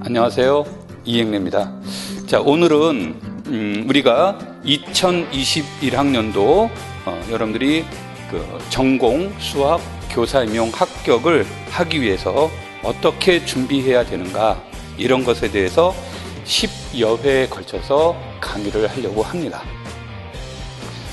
안녕하세요. 이행래입니다. 자, 오늘은 우리가 2021학년도 여러분들이 전공 수학 교사 임용 합격을 하기 위해서 어떻게 준비해야 되는가, 이런 것에 대해서 10여 회에 걸쳐서 강의를 하려고 합니다.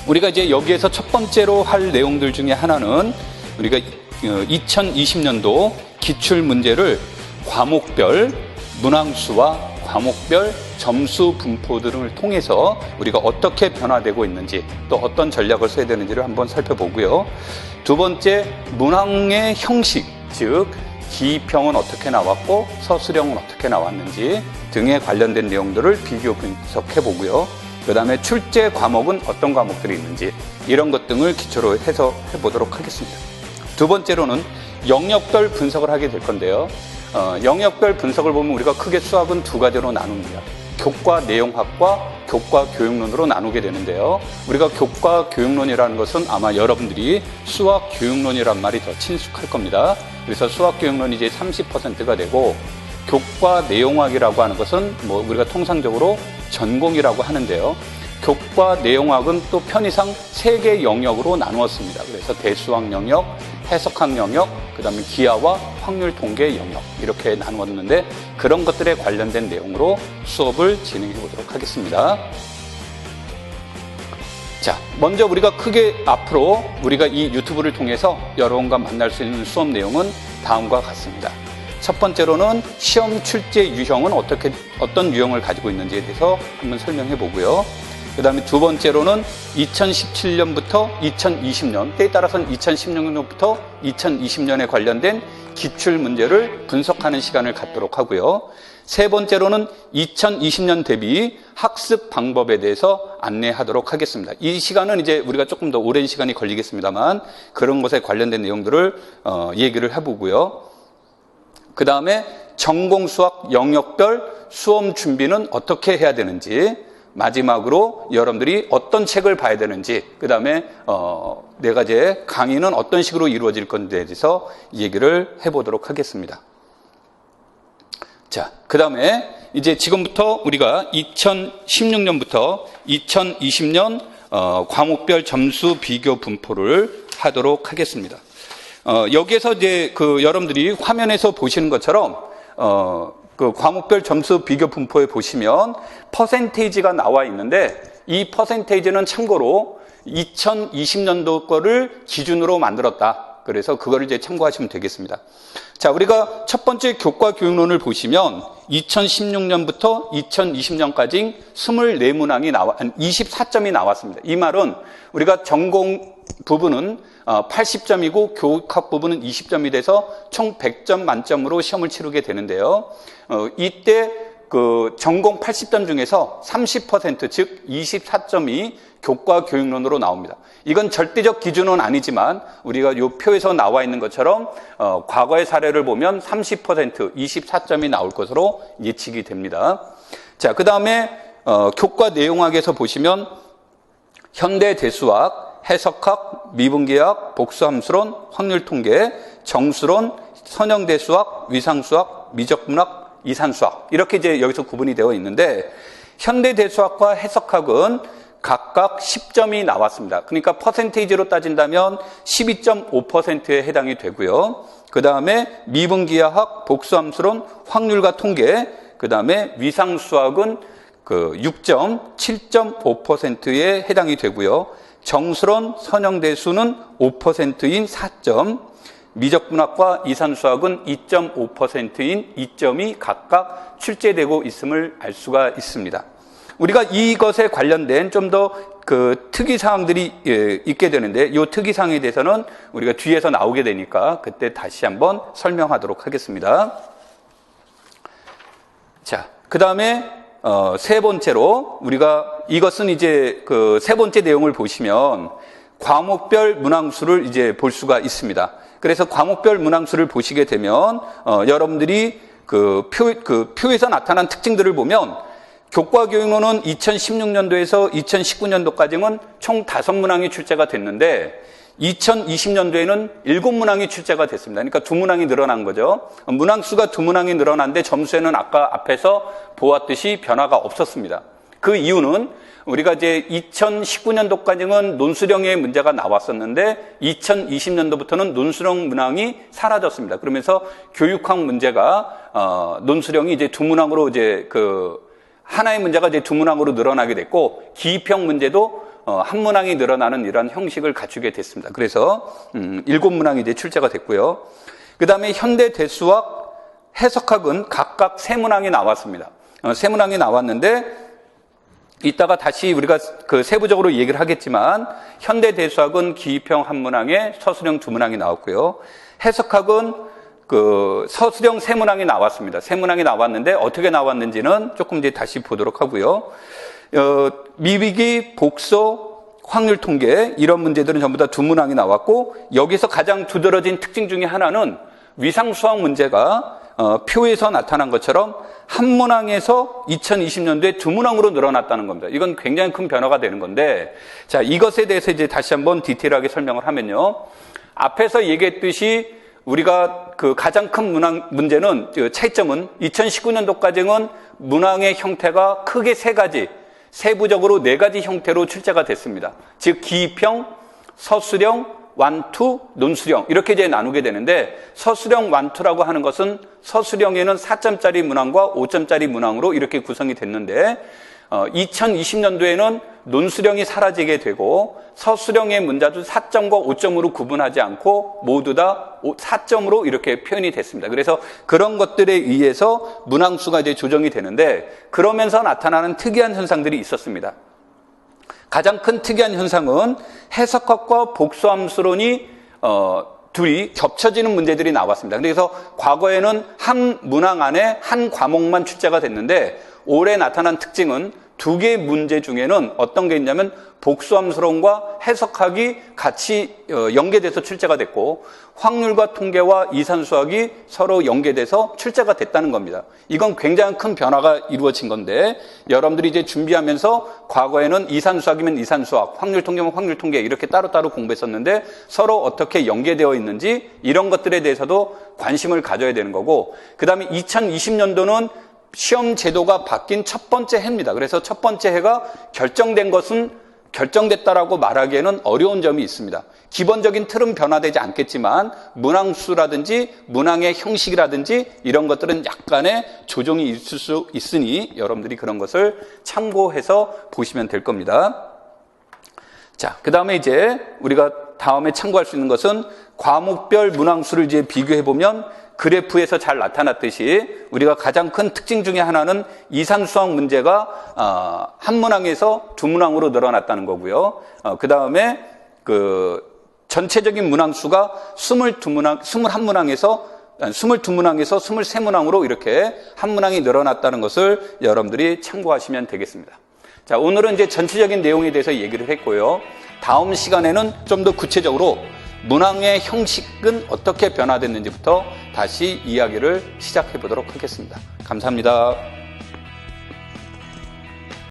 우리가 이제 여기에서 첫 번째로 할 내용들 중에 하나는 우리가 2020년도 기출 문제를 과목별 문항수와 과목별 점수 분포 등을 통해서 우리가 어떻게 변화되고 있는지, 또 어떤 전략을 써야 되는지를 한번 살펴보고요. 두 번째, 문항의 형식, 즉 기평은 어떻게 나왔고 서술형은 어떻게 나왔는지 등에 관련된 내용들을 비교 분석해 보고요. 그 다음에 출제 과목은 어떤 과목들이 있는지, 이런 것 등을 기초로 해서 해보도록 하겠습니다. 두 번째로는 영역별 분석을 하게 될 건데요. 영역별 분석을 보면 우리가 크게 수학은 두 가지로 나눕니다. 교과 내용학과 교과 교육론으로 나누게 되는데요. 우리가 교과 교육론이라는 것은 아마 여러분들이 수학 교육론이란 말이 더 친숙할 겁니다. 그래서 수학 교육론이 이제 30%가 되고, 교과 내용학이라고 하는 것은 우리가 통상적으로 전공이라고 하는데요. 교과 내용학은 또 편의상 3개 영역으로 나누었습니다. 그래서 대수학 영역, 해석학 영역, 그 다음에 기하와 확률 통계 영역, 이렇게 나누었는데, 그런 것들에 관련된 내용으로 수업을 진행해 보도록 하겠습니다. 자, 먼저 우리가 크게 앞으로 우리가 이 유튜브를 통해서 여러분과 만날 수 있는 수업 내용은 다음과 같습니다. 첫 번째로는 시험 출제 유형은 어떤 유형을 가지고 있는지에 대해서 한번 설명해 보고요. 그 다음에 두 번째로는 2017년부터 2020년, 때에 따라서는 2016년부터 2020년에 관련된 기출 문제를 분석하는 시간을 갖도록 하고요. 세 번째로는 2020년 대비 학습 방법에 대해서 안내하도록 하겠습니다. 이 시간은 이제 우리가 조금 더 오랜 시간이 걸리겠습니다만, 그런 것에 관련된 내용들을 얘기를 해보고요. 그 다음에 전공 수학 영역별 수험 준비는 어떻게 해야 되는지, 마지막으로 여러분들이 어떤 책을 봐야 되는지, 그 다음에 네 가지의 강의는 어떤 식으로 이루어질 건지에 대해서 얘기를 해보도록 하겠습니다. 자, 그 다음에 이제 지금부터 우리가 2016년부터 2020년 과목별 점수 비교 분포를 하도록 하겠습니다. 여기에서 이제 여러분들이 화면에서 보시는 것처럼 과목별 점수 비교 분포에 보시면 퍼센테이지가 나와 있는데, 이 퍼센테이지는 참고로 2020년도 거를 기준으로 만들었다. 그래서 그거를 이제 참고하시면 되겠습니다. 자, 우리가 첫 번째 교과 교육론을 보시면 2016년부터 2020년까지 24문항이 24점이 나왔습니다. 이 말은 우리가 전공 부분은 80점이고 교육학 부분은 20점이 돼서 총 100점 만점으로 시험을 치르게 되는데요. 이때 전공 80점 중에서 30%, 즉 24점이 교과 교육론으로 나옵니다. 이건 절대적 기준은 아니지만 우리가 이 표에서 나와 있는 것처럼 과거의 사례를 보면 30%, 24점이 나올 것으로 예측이 됩니다. 자, 그 다음에 교과 내용학에서 보시면 현대 대수학, 해석학, 미분기학, 복수함수론, 확률통계, 정수론, 선형대수학, 위상수학, 미적분학, 이산수학, 이렇게 이제 여기서 구분이 되어 있는데, 현대대수학과 해석학은 각각 10점이 나왔습니다. 그러니까 퍼센테이지로 따진다면 12.5%에 해당이 되고요. 그 다음에 미분기하학, 복수함수론, 확률과 통계, 그 다음에 위상수학은 6점, 7.5%에 해당이 되고요. 정수론, 선형대수는 5%인 4점, 미적분학과 이산수학은 2.5%인 2점이 각각 출제되고 있음을 알 수가 있습니다. 우리가 이것에 관련된 좀 더 특이사항들이 있게 되는데, 이 특이사항에 대해서는 우리가 뒤에서 나오게 되니까 그때 다시 한번 설명하도록 하겠습니다. 자, 그 다음에 세 번째로 우리가 이것은 이제 세 번째 내용을 보시면 과목별 문항수를 이제 볼 수가 있습니다. 그래서 과목별 문항수를 보시게 되면 여러분들이 표에서 나타난 특징들을 보면, 교과 교육론은 2016년도에서 2019년도까지는 총 5문항이 출제가 됐는데, 2020년도에는 7문항이 출제가 됐습니다. 그러니까 2문항이 늘어난 거죠. 문항수가 2문항이 늘어났는데 점수에는 아까 앞에서 보았듯이 변화가 없었습니다. 그 이유는 우리가 이제 2019년도까지는 논수령의 문제가 나왔었는데 2020년도부터는 논수령 문항이 사라졌습니다. 그러면서 교육학 문제가 논수령이 이제 2문항으로 이제 하나의 문제가 이제 2문항으로 늘어나게 됐고 기입형 문제도 한 문항이 늘어나는 이런 형식을 갖추게 됐습니다. 그래서 7문항이 이제 출제가 됐고요. 그 다음에 현대 대수학, 해석학은 각각 3문항이 나왔습니다. 3문항이 나왔는데 이따가 다시 우리가 세부적으로 얘기를 하겠지만 현대 대수학은 기입형 1문항에 서술형 2문항이 나왔고요. 해석학은 서술형 3문항이 나왔습니다. 3문항이 나왔는데 어떻게 나왔는지는 조금 이제 다시 보도록 하고요. 미비기, 복소, 확률 통계 이런 문제들은 전부 다 2문항이 나왔고 여기서 가장 두드러진 특징 중에 하나는 위상수학 문제가 표에서 나타난 것처럼 한 문항에서 2020년도에 2문항으로 늘어났다는 겁니다. 이건 굉장히 큰 변화가 되는 건데, 자, 이것에 대해서 이제 다시 한번 디테일하게 설명을 하면요. 앞에서 얘기했듯이 우리가 가장 큰 문제는, 차이점은 2019년도까지는 문항의 형태가 크게 3가지, 세부적으로 4가지 형태로 출제가 됐습니다. 즉, 기입형, 서술형, 완투, 논수령 이렇게 이제 나누게 되는데 서술형 완투라고 하는 것은 서술형에는 4점짜리 문항과 5점짜리 문항으로 이렇게 구성이 됐는데 2020년도에는 논수령이 사라지게 되고 서술형의 문제도 4점과 5점으로 구분하지 않고 모두 다 4점으로 이렇게 표현이 됐습니다. 그래서 그런 것들에 의해서 문항수가 이제 조정이 되는데 그러면서 나타나는 특이한 현상들이 있었습니다. 가장 큰 특이한 현상은 해석학과 복수함수론이 둘이 겹쳐지는 문제들이 나왔습니다. 그래서 과거에는 한 문항 안에 한 과목만 출제가 됐는데 올해 나타난 특징은 2개의 문제 중에는 어떤 게 있냐면 복수함수론과 해석학이 같이 연계돼서 출제가 됐고 확률과 통계와 이산수학이 서로 연계돼서 출제가 됐다는 겁니다. 이건 굉장히 큰 변화가 이루어진 건데 여러분들이 이제 준비하면서 과거에는 이산수학이면 이산수학, 확률통계면 확률통계 이렇게 따로따로 공부했었는데 서로 어떻게 연계되어 있는지 이런 것들에 대해서도 관심을 가져야 되는 거고 그 다음에 2020년도는 시험 제도가 바뀐 첫 번째 해입니다. 그래서 첫 번째 해가 결정된 것은 결정됐다라고 말하기에는 어려운 점이 있습니다. 기본적인 틀은 변화되지 않겠지만 문항수라든지 문항의 형식이라든지 이런 것들은 약간의 조정이 있을 수 있으니 여러분들이 그런 것을 참고해서 보시면 될 겁니다. 자, 그 다음에 이제 우리가 다음에 참고할 수 있는 것은 과목별 문항수를 이제 비교해보면 그래프에서 잘 나타났듯이 우리가 가장 큰 특징 중에 하나는 이산수학 문제가 한 문항에서 2문항으로 늘어났다는 거고요. 그 다음에 전체적인 문항수가 21문항에서 23문항으로 이렇게 한 문항이 늘어났다는 것을 여러분들이 참고하시면 되겠습니다. 자, 오늘은 이제 전체적인 내용에 대해서 얘기를 했고요. 다음 시간에는 좀 더 구체적으로 문항의 형식은 어떻게 변화됐는지부터 다시 이야기를 시작해 보도록 하겠습니다. 감사합니다.